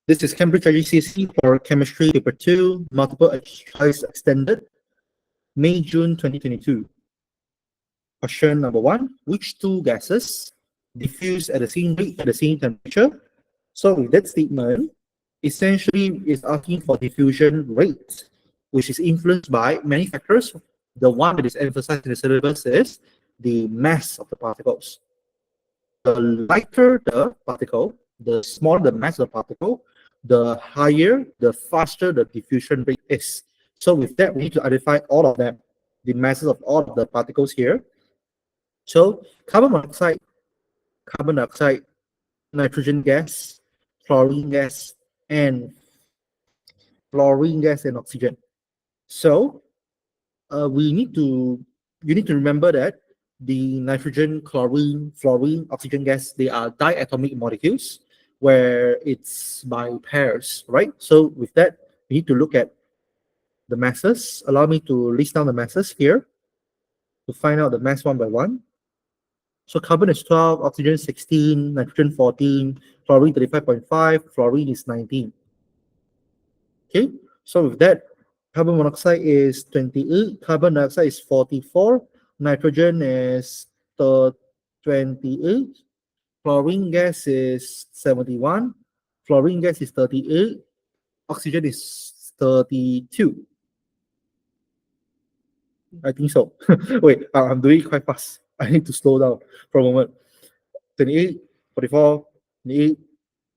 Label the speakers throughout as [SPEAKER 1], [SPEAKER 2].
[SPEAKER 1] This is Cambridge IGCSE for Chemistry Paper 2, Multiple Choice Extended, May-June 2022. Question number 1. Which two gases diffuse at the same rate at the same temperature? So with that statement, essentially is asking for diffusion rate, which is influenced by many factors. The one that is emphasized in the syllabus is the mass of the particles. The lighter the particle, the smaller the mass of the particle, the higher, the faster the diffusion rate is. So with that, we need to identify all of them, the masses of all of the particles here. So carbon dioxide, nitrogen gas, chlorine gas, and oxygen. So you need to remember that the nitrogen, chlorine, fluorine, oxygen gas, they are diatomic molecules where it's by pairs, right? So with that, we need to look at the masses. Allow me to list down the masses here to find out the mass one by one. So carbon is 12, oxygen 16, nitrogen 14, chlorine 35.5, fluorine is 19. Okay, so with that, carbon monoxide is 28, carbon dioxide is 44, nitrogen is 28, chlorine gas is 71, fluorine gas is 38, oxygen is 32. I think so. Wait, I'm doing it quite fast. I need to slow down for a moment. 28, 44, 28,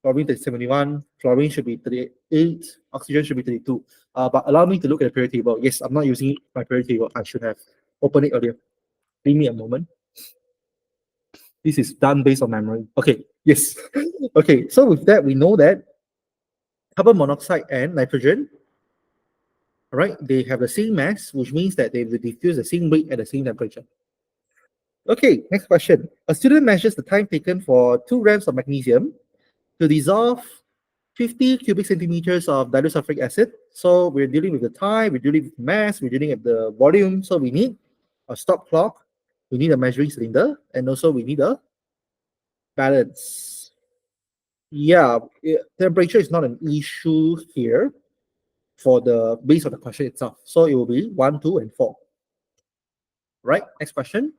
[SPEAKER 1] chlorine is 71, fluorine should be 38, oxygen should be 32. But allow me to look at the periodic table. Yes, I'm not using my periodic table. I should have opened it earlier. Give me a moment. This is done based on memory. Okay, yes. Okay, so with that, we know that carbon monoxide and nitrogen, all right, they have the same mass, which means that they will diffuse the same rate at the same temperature. Okay, next question. A student measures the time taken for 2 grams of magnesium to dissolve 50 cubic centimeters of dilute sulfuric acid. So we're dealing with the time, we're dealing with mass, we're dealing with the volume. So we need a stop clock, we need a measuring cylinder, and also we need a balance. Yeah, temperature is not an issue here for the base of the question itself. So it will be 1, 2, and 4. Right, next question.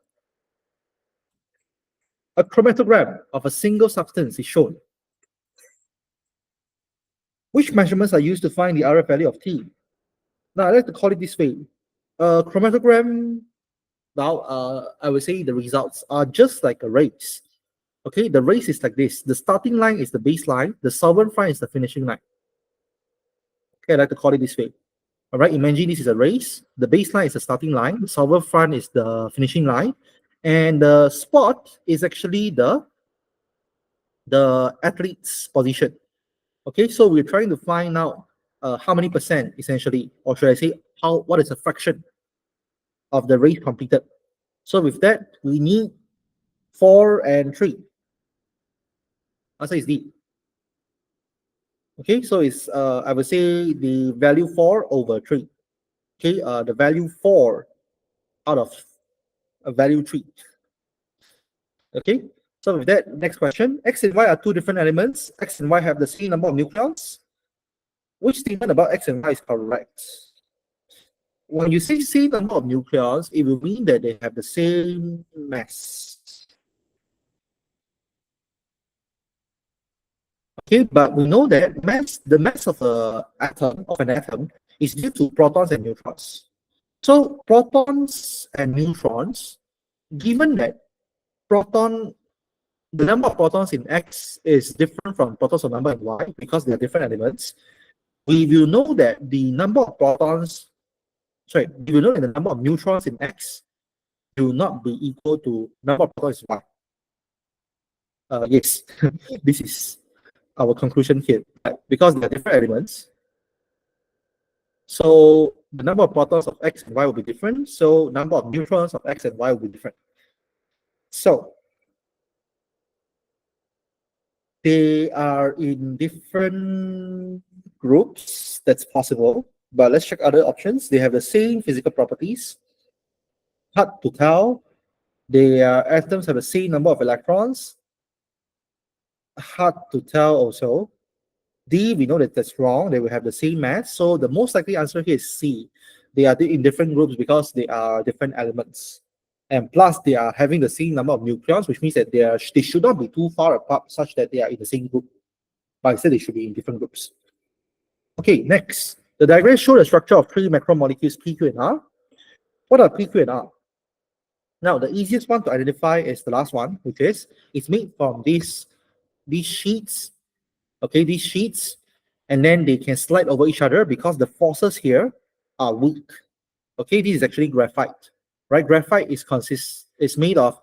[SPEAKER 1] A chromatogram of a single substance is shown. Which measurements are used to find the RF value of T? Now, I like to call it this way. Chromatogram, now, I would say the results are just like a race. Okay, the race is like this. The starting line is the baseline. The solvent front is the finishing line. Okay, I like to call it this way. All right, imagine this is a race. The baseline is the starting line. The solvent front is the finishing line. And the spot is actually the athlete's position. Okay, so we're trying to find out how many percent essentially, or should I say, what is the fraction of the race completed. So with that, we need 4 and 3. Answer is D. Okay, so it's I would say the value 4 over 3. Okay, the value 4 out of a value 3. Okay, so with that, next question. X and Y are 2 different elements. X and Y have the same number of nucleons. Which statement about X and Y is correct? When you say same number of nucleons, it will mean that they have the same mass. Okay, but we know that the mass of an atom is due to protons and neutrons. So protons and neutrons, given that the number of protons in X is different from protons of number in Y because they are different elements, we will know that the number of protons, we will know that the number of neutrons in X will not be equal to number of protons in Y. Yes, this is our conclusion here. Because they are different elements, so the number of protons of X and Y will be different. So number of neutrons of X and Y will be different. So they are in different groups. That's possible. But let's check other options. They have the same physical properties. Hard to tell. Their atoms have the same number of electrons. Hard to tell also. D, we know that that's wrong. They will have the same mass. So the most likely answer here is C. They are in different groups because they are different elements. And plus, they are having the same number of nucleons, which means that they should not be too far apart such that they are in the same group. But instead, they should be in different groups. Okay, next. The diagram shows the structure of three macromolecules P, Q, and R. What are P, Q, and R? Now, the easiest one to identify is the last one, which is it's made from these sheets. Okay, these sheets, and then they can slide over each other because the forces here are weak. Okay, this is actually graphite, right? Graphite is made of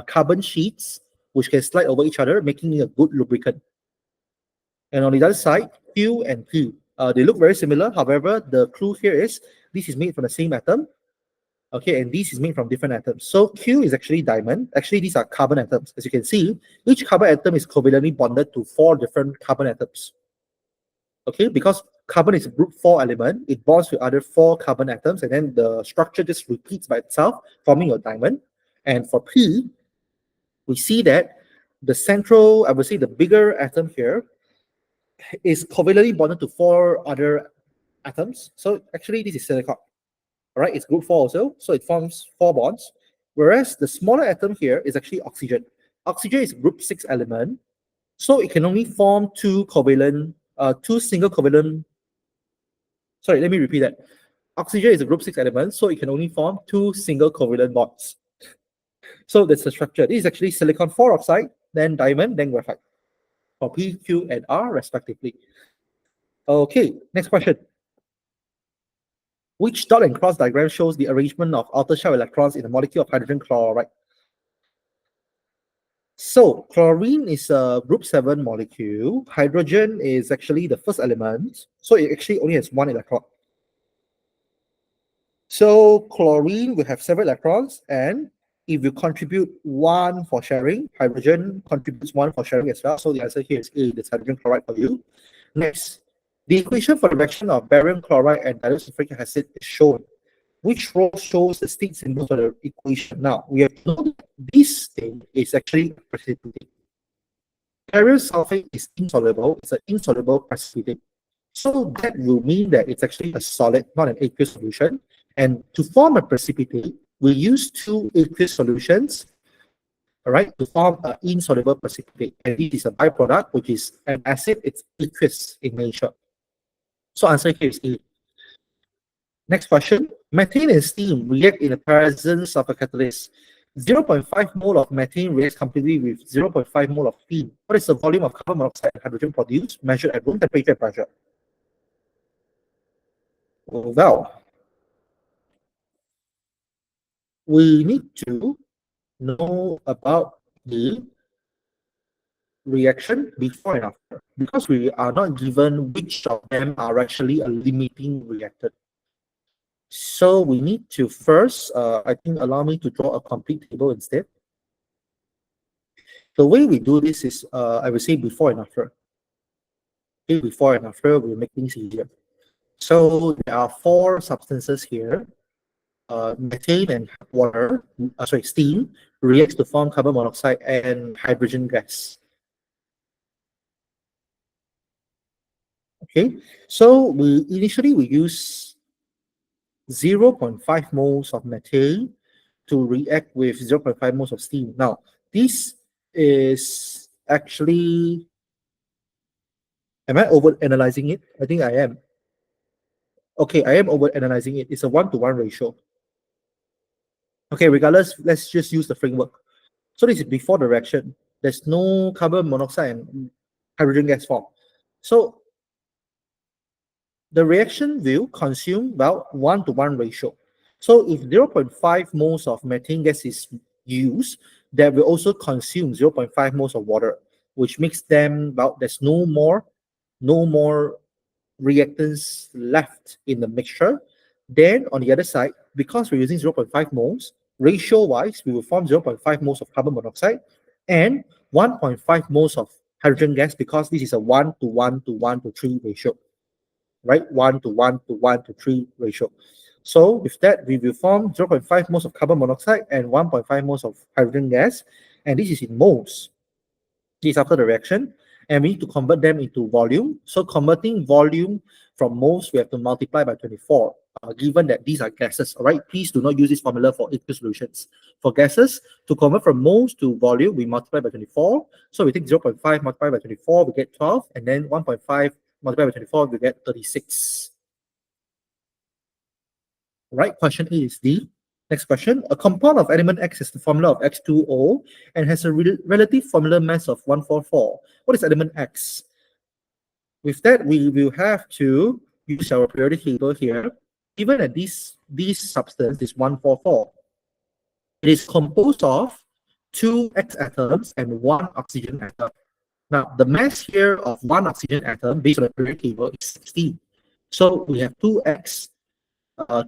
[SPEAKER 1] carbon sheets which can slide over each other, making it a good lubricant. And on the other side, Q and P, they look very similar. However, the clue here is this is made from the same atom. Okay, and this is made from different atoms. So Q is actually diamond. Actually, these are carbon atoms. As you can see, each carbon atom is covalently bonded to 4 different carbon atoms. Okay, because carbon is a group 4 element, it bonds with other 4 carbon atoms, and then the structure just repeats by itself, forming your diamond. And for P, we see that the central, I would say the bigger atom here, is covalently bonded to 4 other atoms. So actually, this is silicon. All right, it's group 4 also, so it forms 4 bonds. Whereas the smaller atom here is actually oxygen. Oxygen is group 6 element, so it can only form 2 single covalent. Sorry, let me repeat that. Oxygen is a group 6 element, so it can only form 2 single covalent bonds. So that's the structure. This is actually silicon 4 oxide, then diamond, then graphite, for P, Q, and R respectively. Okay, next question. Which dot and cross diagram shows the arrangement of outer shell electrons in a molecule of hydrogen chloride? So chlorine is a group 7 molecule. Hydrogen is actually the first element. So it actually only has 1 electron. So chlorine will have 7 electrons, and if you contribute 1 for sharing, hydrogen contributes 1 for sharing as well. So the answer here is A, that's hydrogen chloride for you. Next, the equation for the reaction of barium chloride and dilute sulfuric acid is shown. Which row shows the state symbol for the equation? Now, we have to know that this thing is actually precipitate. Barium sulfate is insoluble. It's an insoluble precipitate. So that will mean that it's actually a solid, not an aqueous solution. And to form a precipitate, we use 2 aqueous solutions, all right, to form an insoluble precipitate. And this is a byproduct, which is an acid. It's aqueous in nature. So answer here is A. Next question. Methane and steam react in the presence of a catalyst. 0.5 mole of methane reacts completely with 0.5 mole of steam. What is the volume of carbon monoxide and hydrogen produced measured at room temperature and pressure? Well, we need to know about the reaction before and after, because we are not given which of them are actually a limiting reactant. So we need to first, I think, allow me to draw a complete table instead. The way we do this is, I would say before and after. Okay, before and after will make things easier. So there are 4 substances here. Methane and water, steam, reacts to form carbon monoxide and hydrogen gas. Okay, so we use 0.5 moles of methane to react with 0.5 moles of steam. Now, this is actually, am I over-analyzing it? I think I am. Okay, I am over-analyzing it. It's a 1-to-1 ratio. Okay, regardless, let's just use the framework. So this is before the reaction. There's no carbon monoxide and hydrogen gas form. So the reaction will consume about 1-to-1 ratio. So if 0.5 moles of methane gas is used, that will also consume 0.5 moles of water, which makes them about, there's no more reactants left in the mixture. Then on the other side, because we're using 0.5 moles, ratio-wise, we will form 0.5 moles of carbon monoxide and 1.5 moles of hydrogen gas, because this is a 1-to-1-to-1-to-3 ratio, right? 1-to-1-to-1-to-3 ratio. So with that, we will form 0.5 moles of carbon monoxide and 1.5 moles of hydrogen gas, and this is in moles. This is after the reaction. and we need to convert them into volume. So converting volume from moles, we have to multiply by 24, given that these are gases, all right? Please do not use this formula for aqueous solutions. For gases, to convert from moles to volume, we multiply by 24. So we take 0.5 multiplied by 24, we get 12, and then 1.5 multiplied by 24, we get 36. All right, question A is D. Next question. A compound of element X has the formula of X2O and has a relative formula mass of 144. What is element X? With that, we will have to use our periodic table here. Given that this substance is 144, it is composed of 2 X atoms and 1 oxygen atom. Now, the mass here of 1 oxygen atom based on the periodic table is 16. So we have 2X.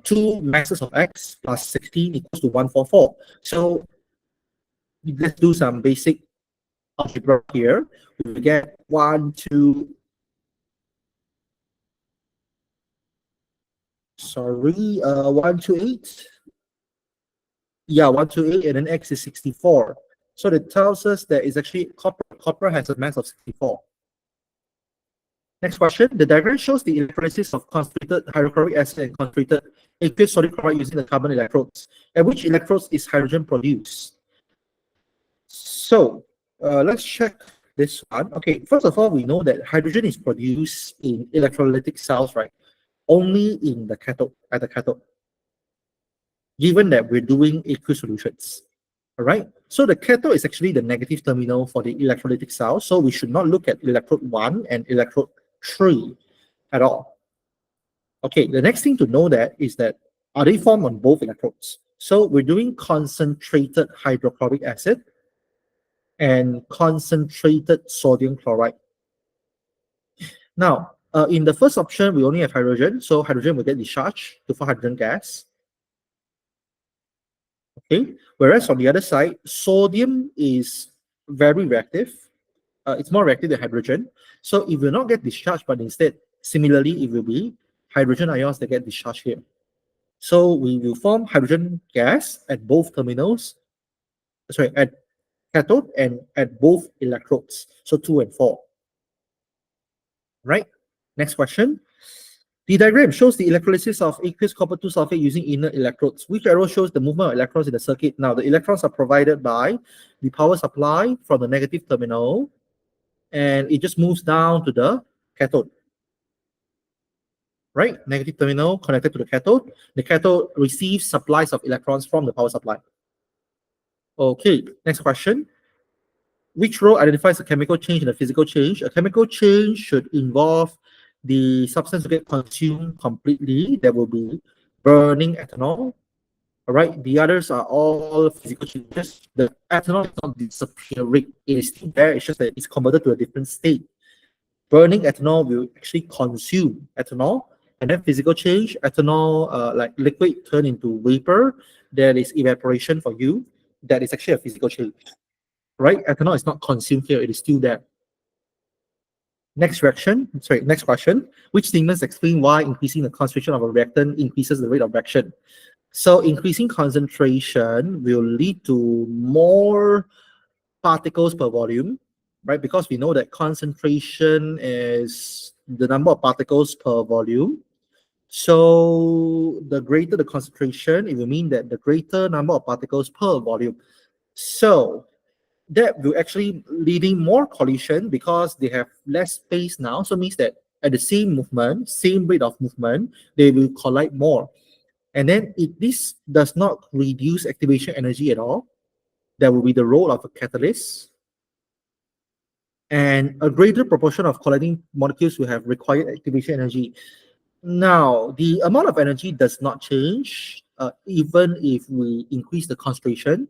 [SPEAKER 1] 2 masses of X plus 16 equals to 144. So let's do some basic algebra here. We will get 1, 2, sorry, 1 to 8. Yeah, 1 to 8, and then X is 64. So that tells us that it's actually copper. Copper has a mass of 64. Next question. The diagram shows the electrolysis of concentrated hydrochloric acid and concentrated aqueous sodium chloride using the carbon electrodes. At which electrodes is hydrogen produced? So let's check this one. Okay, first of all, we know that hydrogen is produced in electrolytic cells, right? Only in the cathode, at the cathode. Given that we're doing aqueous solutions. All right, so the cathode is actually the negative terminal for the electrolytic cell. So we should not look at electrode 1 and electrode 3 at all. Okay, the next thing to know that is that are they formed on both electrodes? So we're doing concentrated hydrochloric acid and concentrated sodium chloride. Now, in the first option, we only have hydrogen. So hydrogen will get discharged to form hydrogen gas. Okay, whereas on the other side, sodium is very reactive. It's more reactive than hydrogen. So it will not get discharged, but instead, similarly, it will be hydrogen ions that get discharged here. So we will form hydrogen gas at both terminals, sorry, at cathode and at both electrodes. So 2 and 4. Right? Next question. The diagram shows the electrolysis of aqueous copper 2 sulfate using inert electrodes. Which arrow shows the movement of electrons in the circuit? Now, the electrons are provided by the power supply from the negative terminal, and it just moves down to the cathode. Right? Negative terminal connected to the cathode. The cathode receives supplies of electrons from the power supply. Okay, next question. Which row identifies a chemical change and a physical change? A chemical change should involve the substance to get consumed completely. There will be burning ethanol. All right, the others are all physical changes. The ethanol is not disappearing. It is still there. It's just that it's converted to a different state. Burning ethanol will actually consume ethanol. And then physical change, ethanol, like liquid turn into vapor. There is evaporation for you. That is actually a physical change. Right? Ethanol is not consumed here. It is still there. Next question. Which statements explain why increasing the concentration of a reactant increases the rate of reaction? So increasing concentration will lead to more particles per volume, right? Because we know that concentration is the number of particles per volume. So the greater the concentration, it will mean that the greater number of particles per volume. So that will actually leading more collision because they have less space now. So it means that at the same movement, same rate of movement, they will collide more. And then if this does not reduce activation energy at all, that will be the role of a catalyst. And a greater proportion of colliding molecules will have required activation energy. Now, the amount of energy does not change even if we increase the concentration.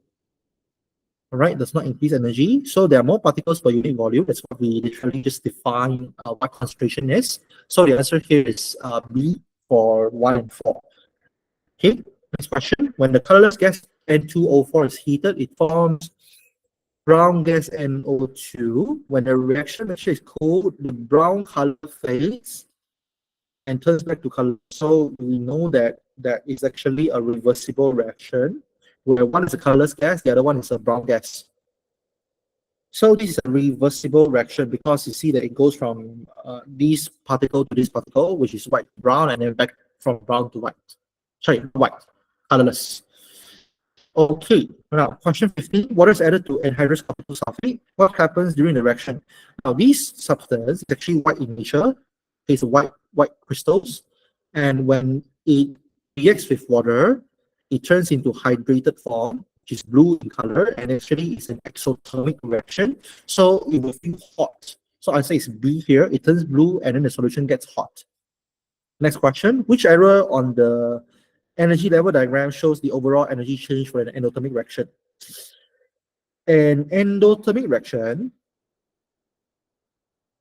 [SPEAKER 1] All right, does not increase energy. So there are more particles per unit volume. That's what we literally just define what concentration is. So the answer here is B for 1 and 4. Okay, next question. When the colorless gas N2O4 is heated, it forms brown gas NO2. When the reaction mixture is cooled, the brown color fades and turns back to color. So we know that that is actually a reversible reaction, where one is a colorless gas, the other one is a brown gas. So this is a reversible reaction because you see that it goes from this particle to this particle, which is white to brown, and then back from brown to white. Sorry, white, colorless. Okay, now question 15. Water is added to anhydrous copper sulfate. What happens during the reaction? Now, this substance is actually white in nature. It's white crystals, and when it reacts with water, it turns into hydrated form, which is blue in color, and actually it's an exothermic reaction, so it will feel hot. So answer is B here. It turns blue, and then the solution gets hot. Next question: which arrow on the energy level diagram shows the overall energy change for an endothermic reaction? An endothermic reaction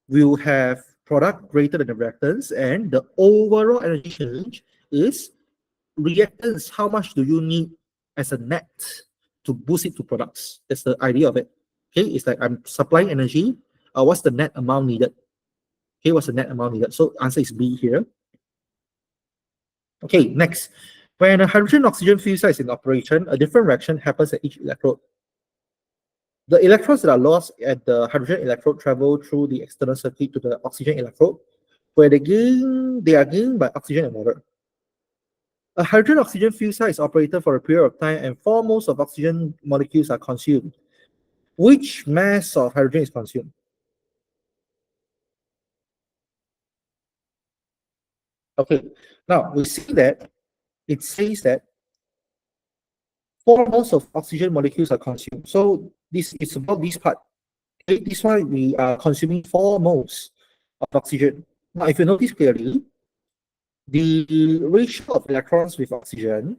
[SPEAKER 1] will have product greater than the reactants, and the overall energy change is reactants. How much do you need as a net to boost it to products? That's the idea of it. Okay, it's like I'm supplying energy. What's the net amount needed? Okay, what's the net amount needed? So answer is B here. Okay, next. When a hydrogen-oxygen fuel cell is in operation, a different reaction happens at each electrode. The electrons that are lost at the hydrogen electrode travel through the external circuit to the oxygen electrode, where they are gained by oxygen and water. A hydrogen-oxygen fuel cell is operated for a period of time, and 4 moles of oxygen molecules are consumed. Which mass of hydrogen is consumed? Okay, now we see that it says that 4 moles of oxygen molecules are consumed. So this is about this part. Okay, this one we are consuming 4 moles of oxygen. Now, if you notice clearly, the ratio of electrons with oxygen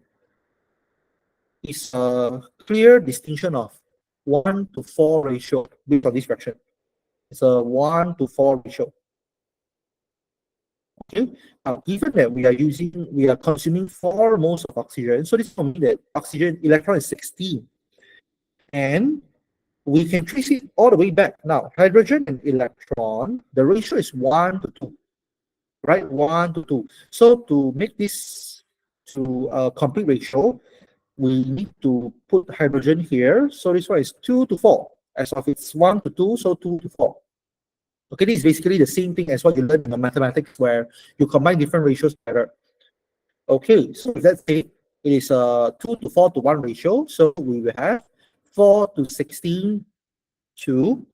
[SPEAKER 1] is a clear distinction of 1 to 4 ratio based on this fraction. It's a 1 to 4 ratio. Okay, now given that we are consuming 4 moles of oxygen, so this will mean that oxygen electron is 16, and we can trace it all the way back. Now, hydrogen and electron, the ratio is 1 to 2, right? 1 to 2. So to make this to a complete ratio, we need to put hydrogen here. So this one is 2 to 4. As of it's 1 to 2, so 2 to 4. Okay, this is basically the same thing as what you learned in mathematics, where you combine different ratios together. Okay, so let's say it is a 2 to 4 to 1 ratio. So we will have 4 to 16 to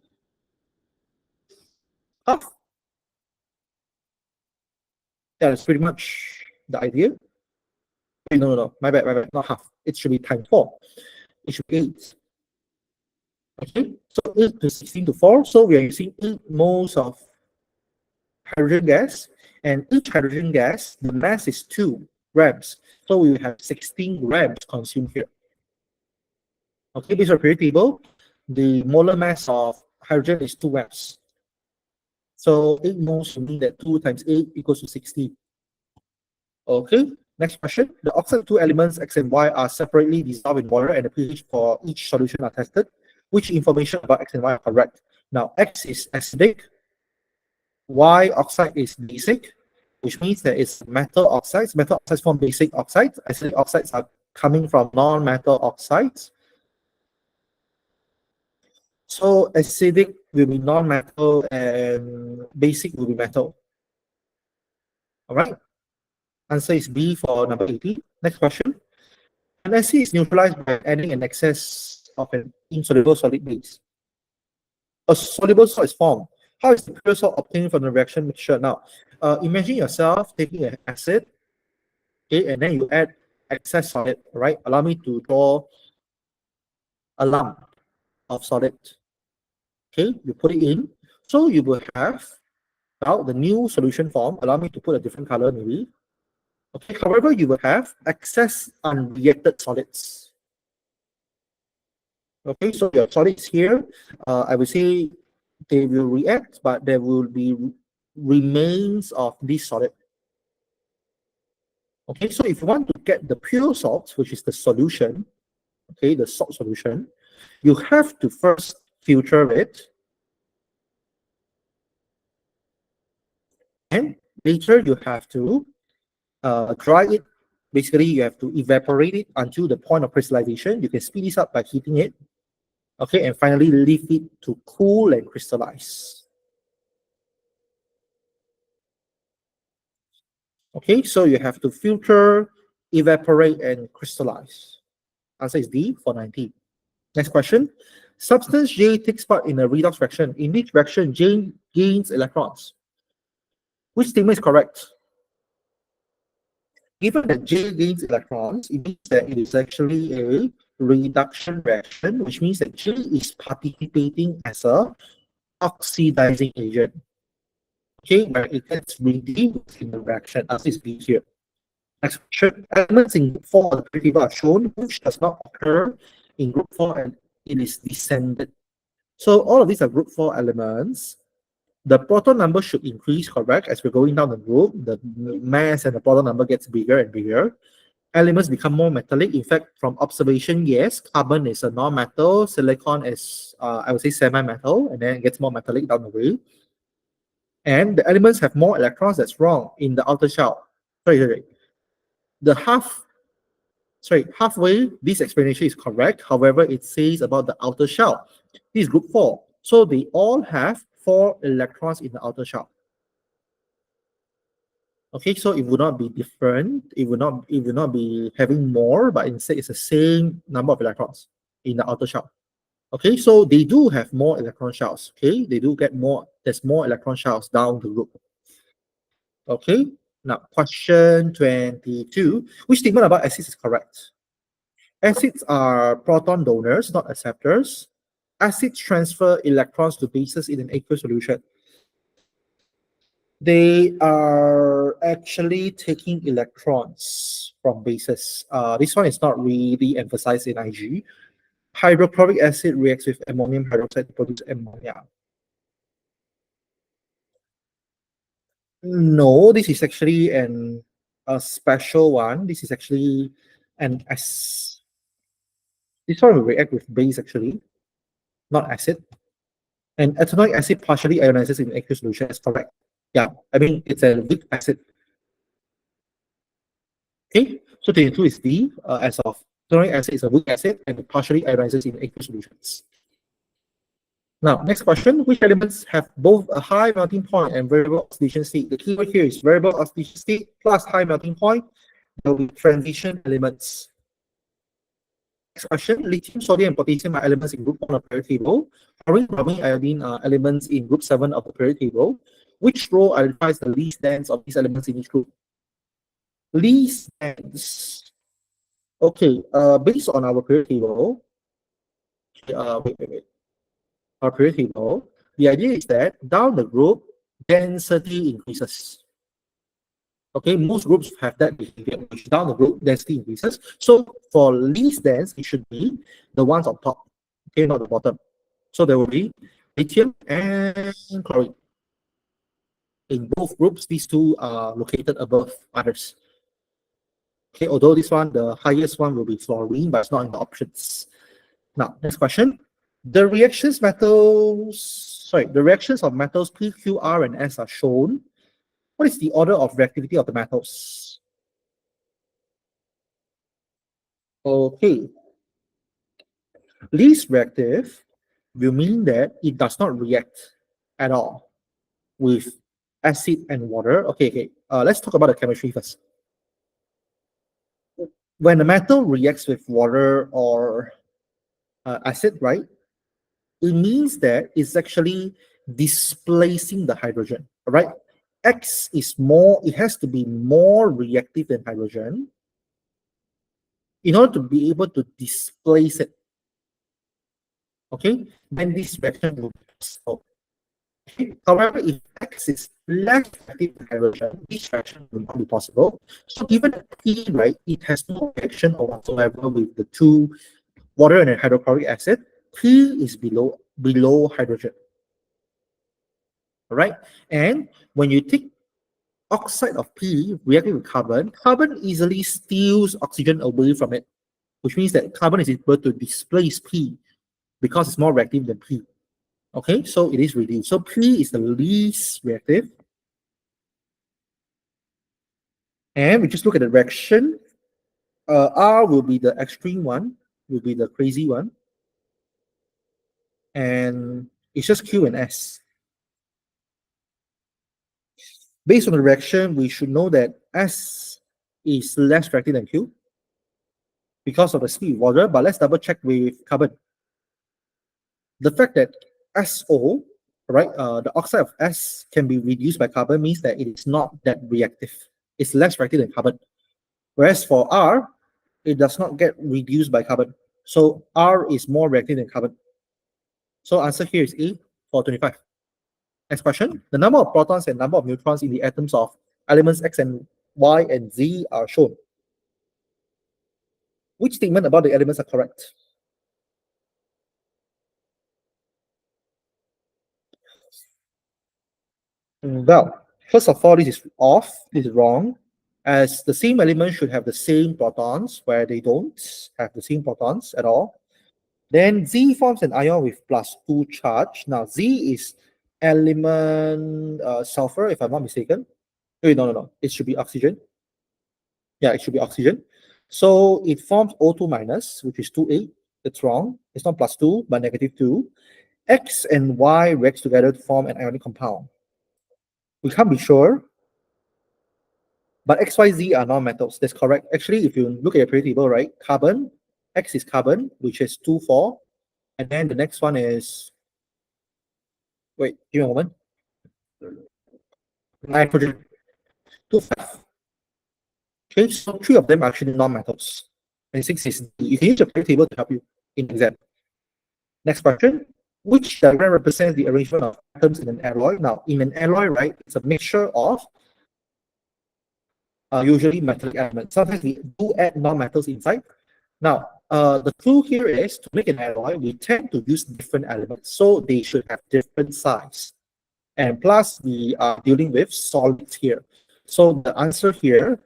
[SPEAKER 1] half. That's pretty much the idea. No, my bad, not half. It should be times 4. It should be 8. Okay, so 8 to 16 to 4. So we are using 8 moles of hydrogen gas, and each hydrogen gas, the mass is 2 grams. So we will have 16 grams consumed here. Okay, based on the periodic table, the molar mass of hydrogen is 2 grams. So 8 moles will mean that 2 times 8 equals to 60. Okay, next question. The oxide of 2 elements X and Y are separately dissolved in water, and the pH for each solution are tested. Which information about X and Y are correct? Now, X is acidic, Y oxide is basic, which means that it's metal oxides. Metal oxides form basic oxides. Acidic oxides are coming from non-metal oxides. So acidic will be non-metal and basic will be metal. All right. Answer is B for number 80. Next question. An acid is neutralized by adding an excess of an insoluble solid base. A soluble salt is formed. How is the pure salt obtained from the reaction mixture? Now, imagine yourself taking an acid, okay, and then you add excess solid, right? Allow me to draw a lump of solid. Okay, you put it in. So you will have now the new solution form. Allow me to put a different color maybe. Okay, however, you will have excess unreacted solids. Okay, so your solids here, I would say they will react, but there will be remains of this solid. Okay, so if you want to get the pure salt, which is the solution, okay, the salt solution, you have to first filter it, and later you have to dry it. Basically, you have to evaporate it until the point of crystallization. You can speed this up by heating it. Okay, and finally leave it to cool and crystallize. Okay, so you have to filter, evaporate, and crystallize. Answer is D for 90. Next question. Substance J takes part in a redox reaction. In which reaction J gains electrons? Which statement is correct? Given that J gains electrons, it means that it is actually a reduction reaction, which means that J is participating as a oxidizing agent. Okay, where it gets reduced in the reaction, as is B here. Next question. Elements in group 4 of the periodic table are shown, which does not occur in group 4 and it is descended. So all of these are group 4 elements. The proton number should increase, correct? As we're going down the group, the mass and the proton number gets bigger and bigger. Elements become more metallic. In fact, from observation, yes, carbon is a non-metal, silicon is, I would say, semi-metal, and then it gets more metallic down the way. And the elements have more electrons. That's wrong in the outer shell. Sorry. The halfway, this explanation is correct. However, it says about the outer shell. This is group 4. So they all have 4 electrons in the outer shell. Okay, so it would not be different. It would not be having more, but instead it's the same number of electrons in the outer shell. Okay, so they do have more electron shells. Okay, they do get more. There's more electron shells down the group. Okay, now question 22. Which statement about acids is correct? Acids are proton donors, not acceptors. Acids transfer electrons to bases in an aqueous solution. They are actually taking electrons from bases. This one is not really emphasized in IG. Hydrochloric acid reacts with ammonium hydroxide to produce ammonia. No, this is actually a special one. This is actually an S. This one will react with base actually, not acid. And ethanoic acid partially ionizes in aqueous solution. That's correct. Yeah, I mean it's a weak acid. Okay, so 22 is D. As of ethanoic acid is a weak acid and it partially ionizes in aqueous solutions. Now, next question: which elements have both a high melting point and variable oxidation state? The keyword here is variable oxidation state plus high melting point. There will be transition elements. Next question: lithium, sodium, and potassium are elements in group 1 of the periodic table. Chlorine, bromine, iodine are elements in group 7 of the periodic table. Which row identifies the least dense of these elements in each group? Least dense. Okay, based on our periodic table, wait. Our periodic table, the idea is that down the group, density increases. Okay, most groups have that behavior, which down the group, density increases. So for least dense, it should be the ones on top, okay, not the bottom. So there will be lithium and chlorine. In both groups, these two are located above others. Okay, although this one, the highest one will be fluorine, but it's not in the options. Now, next question. The reactions of metals P, Q, R, and S are shown. What is the order of reactivity of the metals? Okay. Least reactive will mean that it does not react at all with acid and water. Okay. Let's talk about the chemistry first. When a metal reacts with water or acid, right, it means that it's actually displacing the hydrogen, right? X is more, it has to be more reactive than hydrogen in order to be able to displace it. Okay, then this reaction will be possible. Okay? However, if X is less reactive than hydrogen, this reaction will not be possible. So given that P, right, it has no reaction whatsoever with the two water and hydrochloric acid, P is below hydrogen. All right, and when you take oxide of P reacting with carbon, carbon easily steals oxygen away from it, which means that carbon is able to displace P because it's more reactive than P. Okay, so it is reduced. So P is the least reactive. And we just look at the reaction. R will be the extreme one, will be the crazy one. and it's just Q and S. Based on the reaction, we should know that S is less reactive than Q because of the speed of water, but let's double check with carbon. The fact that SO, right, the oxide of S can be reduced by carbon means that it is not that reactive. It's less reactive than carbon. Whereas for R, it does not get reduced by carbon. So R is more reactive than carbon. So answer here is A for 25. Next question. The number of protons and number of neutrons in the atoms of elements X and Y and Z are shown. Which statement about the elements are correct? Well, first of all, this is off. This is wrong, as the same element should have the same protons, where they don't have the same protons at all. Then Z forms an ion with +2 charge. Now Z is element sulfur, if I'm not mistaken. Wait, no. It should be oxygen. Yeah, it should be oxygen. So it forms O2 minus, which is 2,8. It's wrong. It's not +2, but -2. X and Y reacts together to form an ionic compound. We can't be sure, but X, Y, Z are non-metals. That's correct. Actually, if you look at your periodic table, right, carbon, X is carbon, which is 2, 4. And then the next one is, wait, give me a moment. Nitrogen, 2, 5. Okay, so 3 of them are actually non-metals. And 6 is D. You can use your periodic table to help you in exam. Next question. Which diagram represents the arrangement of atoms in an alloy? Now, in an alloy, right, it's a mixture of usually metallic elements. Sometimes we do add non-metals inside. Now, the clue here is to make an alloy, we tend to use different elements. So they should have different size. And plus, we are dealing with solids here. So the answer here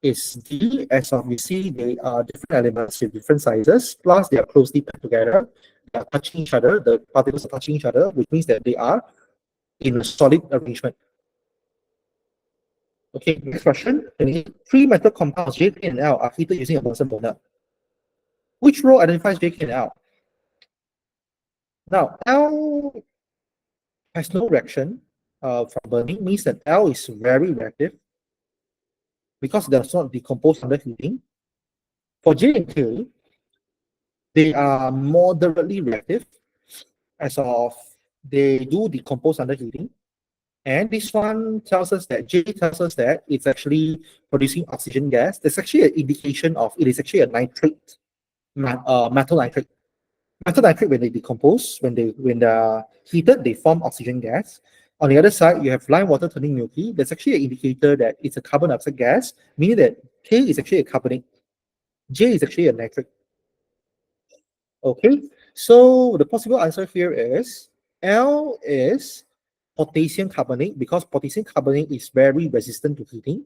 [SPEAKER 1] is D. As of you see, they are different elements with different sizes. Plus, they are closely packed together. They are touching each other. The particles are touching each other, which means that they are in a solid arrangement. Okay, next question. 3 metal compounds J, K, and L are heated using a Bunsen burner. Which role identifies J, K, and L? Now, L has no reaction from burning, means that L is very reactive because it does not decompose under heating. For J and K, they are moderately reactive, as of they do decompose under heating. And this one tells us that J tells us that it's actually producing oxygen gas. There's actually an indication of it is actually a nitrate, metal nitrate. Metal nitrate, when they decompose, when they're heated, they form oxygen gas. On the other side, you have lime water turning milky. There's actually an indicator that it's a carbon dioxide gas, meaning that K is actually a carbonate. J is actually a nitrate. Okay, so the possible answer here is L is potassium carbonate, because potassium carbonate is very resistant to heating.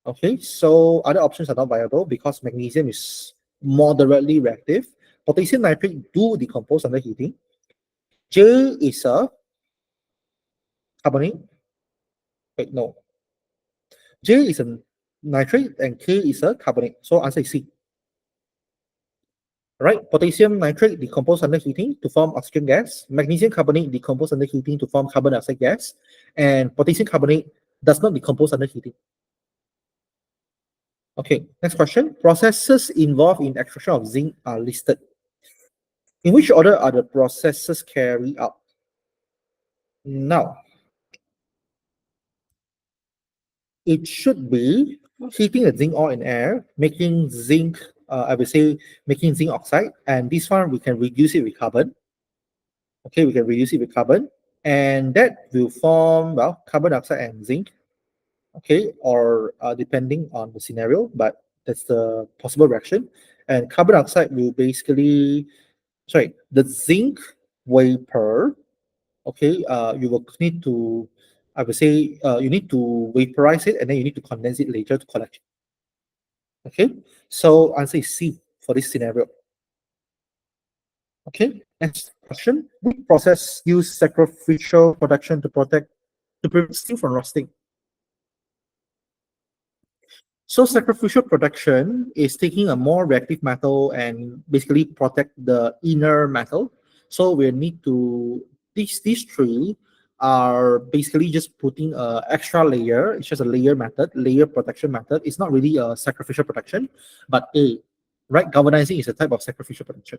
[SPEAKER 1] Okay, so other options are not viable because magnesium is moderately reactive. Potassium nitrate do decompose under heating. J is a carbonate. Wait, no. J is a nitrate and K is a carbonate. So answer is C. Right? Potassium nitrate decompose under heating to form oxygen gas. Magnesium carbonate decompose under heating to form carbon dioxide gas. And potassium carbonate does not decompose under heating. Okay, next question. Processes involved in extraction of zinc are listed. In which order are the processes carried out? Now, it should be heating the zinc ore in air, making zinc, I would say, making zinc oxide. And this one, we can reduce it with carbon. Okay, we can reduce it with carbon. And that will form, well, carbon dioxide and zinc. Okay, or depending on the scenario, but that's the possible reaction. And carbon dioxide will basically, sorry, the zinc vapor, okay, you will need to, I would say, you need to vaporize it and then you need to condense it later to collect it. Okay, so answer is C for this scenario. Okay, next question. Which process use sacrificial production to prevent steel from rusting? So sacrificial production is taking a more reactive metal and basically protect the inner metal. So we need to, these three are basically just putting an extra layer. It's just a layer method, layer protection method. It's not really a sacrificial protection, but right? Galvanizing is a type of sacrificial protection.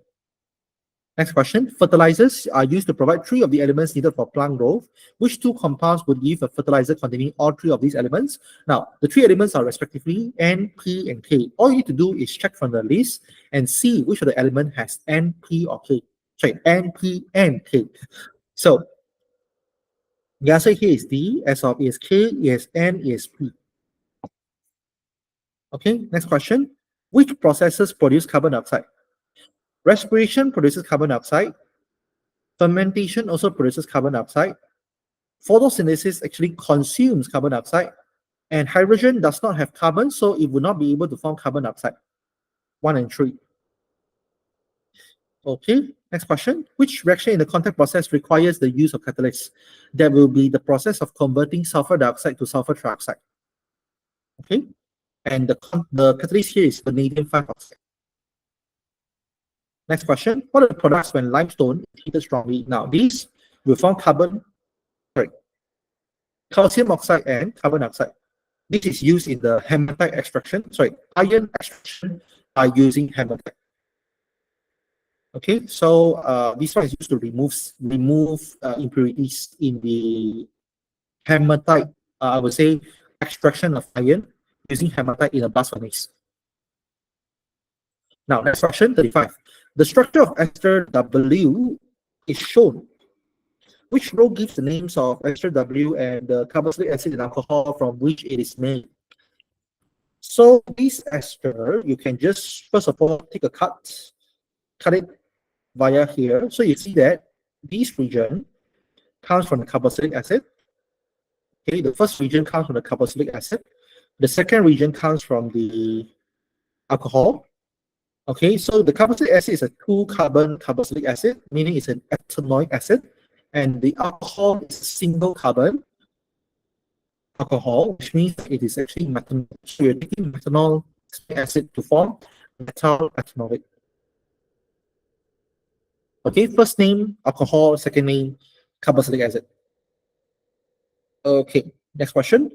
[SPEAKER 1] Next question. Fertilizers are used to provide three of the elements needed for plant growth. Which two compounds would give a fertilizer containing all three of these elements? Now, the three elements are respectively N, P, and K. All you need to do is check from the list and see which of the element has N, P, or K. Sorry, N, P, and K. So, the answer here is D. S of E is K, E is N, E is P. Okay, next question. Which processes produce carbon dioxide? Respiration produces carbon dioxide. Fermentation also produces carbon dioxide. Photosynthesis actually consumes carbon dioxide. And hydrogen does not have carbon, so it will not be able to form carbon dioxide. 1 and 3. Okay, next question. Which reaction in the contact process requires the use of catalysts? That will be the process of converting sulfur dioxide to sulfur trioxide. Okay, and the catalyst here is vanadium 5 oxide. Next question. What are the products when limestone is heated strongly? Now, these will form calcium oxide and carbon dioxide. This is used in the hematite extraction, iron extraction by using hematite. Okay, so this one is used to remove impurities in the hematite, I would say, extraction of iron using hematite in a blast furnace. Now, next question, 35. The structure of ester W is shown. Which row gives the names of ester W and the carboxylic acid and alcohol from which it is made? So this ester, you can just, first of all, take a cut it via here. So you see that this region comes from the carboxylic acid. Okay, the first region comes from the carboxylic acid. The second region comes from the alcohol. Okay, so the carboxylic acid is a 2-carbon carboxylic acid, meaning it's an ethanoic acid. And the alcohol is a single carbon alcohol, which means it is actually methanol. So you're taking methanol acid to form methyl ethanoic. Okay, first name alcohol, second name carboxylic acid. Okay, next question.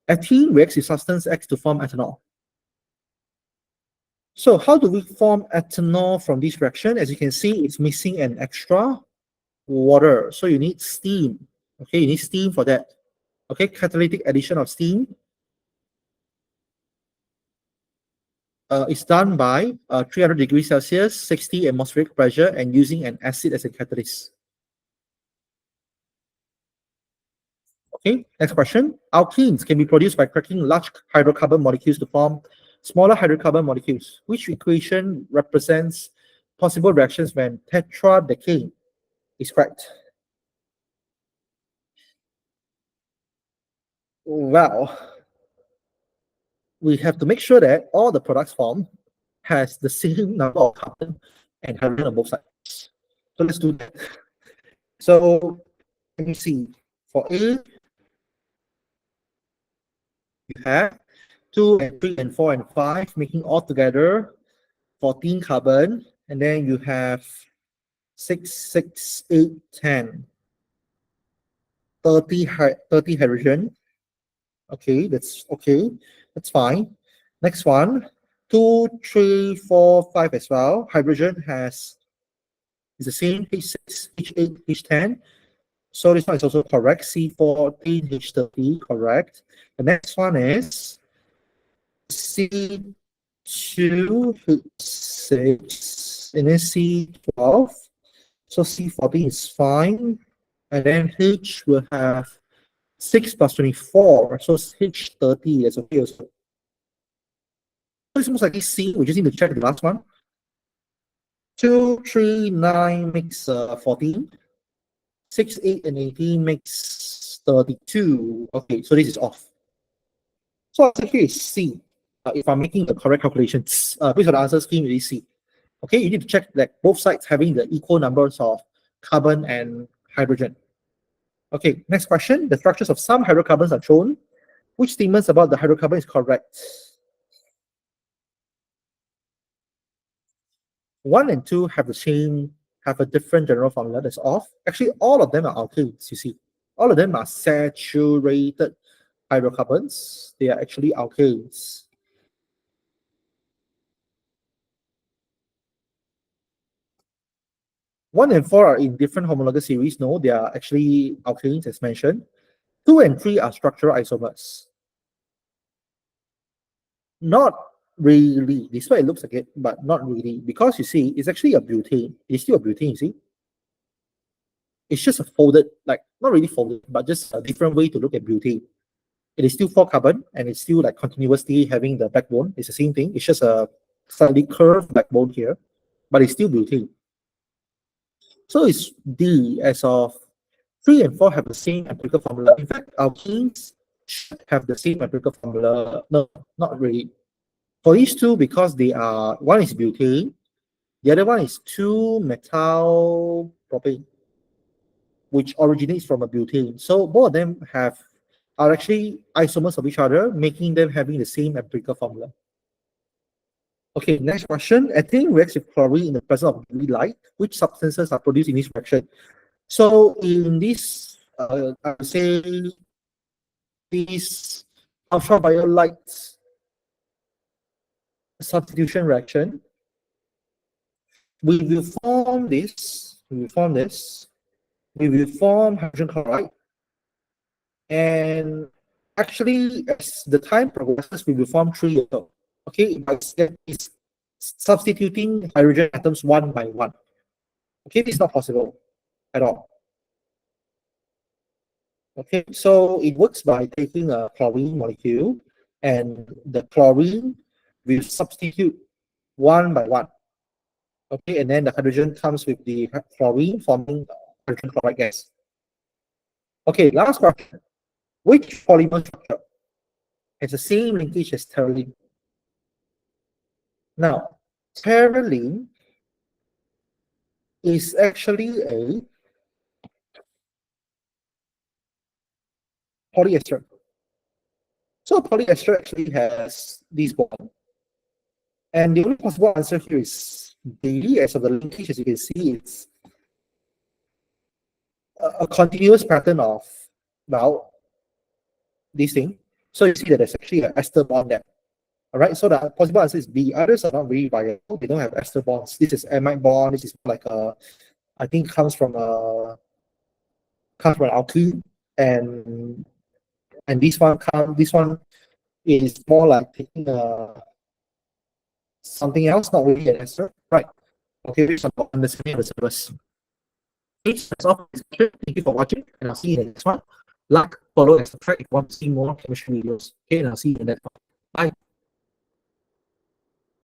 [SPEAKER 1] Ethene reacts with substance X to form ethanol. So how do we form ethanol from this reaction? As you can see, it's missing an extra water. So you need steam. Okay, you need steam for that. Okay, catalytic addition of steam is done by 300 degrees Celsius, 60 atmospheric pressure, and using an acid as a catalyst. Okay, next question. Alkenes can be produced by cracking large hydrocarbon molecules to form smaller hydrocarbon molecules. Which equation represents possible reactions when tetradecane is cracked? Well, we have to make sure that all the products formed has the same number of carbon and hydrogen on both sides. So let's do that. So let me see. For A, you have 2 and 3 and 4 and 5, making altogether 14 carbon, and then you have 6, 6, 8, 10, 30 hydrogen. Okay, that's fine. Next one, 2, 3, 4, 5 as well. Hydrogen is the same, H6, H8, H10. So this one is also correct. C14, H30, correct. The next one is C2, H6, and then C12. So C14 is fine. And then H will have 6 plus 24. So H30 is okay also. So it's most likely C. We just need to check the last one. 2, 3, 9 makes 14. 6, 8, and 18 makes 32. Okay, so this is off. So answer here is C. If I'm making the correct calculations, based on the answer scheme, it is C. Okay, you need to check that both sides having the equal numbers of carbon and hydrogen. Okay, next question. The structures of some hydrocarbons are shown. Which statements about the hydrocarbon is correct? 1 and 2 have the same have a different general formula that's off. Actually, all of them are alkanes, you see. All of them are saturated hydrocarbons. They are actually alkanes. One and four are in different homologous series. No, they are actually alkanes as mentioned. 2 and 3 are structural isomers. Not really. This is what it looks like it, but not really. Because you see, it's actually a butane. It's still a butane, you see. It's just a folded, like not really folded, but just a different way to look at butane. It is still 4 carbon and it's still like continuously having the backbone. It's the same thing. It's just a slightly curved backbone here, but it's still butane. So it's D as of 3 and 4 have the same empirical formula. In fact, alkenes should have the same empirical formula. No, not really. For these two, because they are, one is butane, the other one is 2-methyl propane, which originates from a butane. So both of them are actually isomers of each other, making them having the same empirical formula. Okay, next question. Ethane reacts with chlorine in the presence of UV light. Which substances are produced in this reaction? So in this, I would say this ultraviolet substitution reaction, we will form hydrogen chloride, and actually as the time progresses, we will form 3 of them. Okay, but it's substituting hydrogen atoms one by one. Okay, this is not possible at all. Okay, so it works by taking a chlorine molecule, and the chlorine will substitute one by one. Okay, and then the hydrogen comes with the chlorine, forming hydrogen chloride gas. Okay, last question. Which polymer structure has the same linkage as terylene? Now, terylene is actually a polyester. So polyester actually has these bonds. And the only possible answer here is daily. As of the linkage, as you can see, it's a continuous pattern of, well, this thing. So you see that there's actually an ester bond there. All right, so the possible answer is B. Others are not really viable. They don't have ester bonds. This is amide bond. This is like a, I think comes from an alkene, and this one is more like taking something else, not really an ester, right? Okay, there's some understanding of the syllabus. Okay, that's all for this lecture. Thank you for watching, and I'll see you in the next one. Like, follow, and subscribe if you want to see more chemistry videos. Okay, and I'll see you in the next one.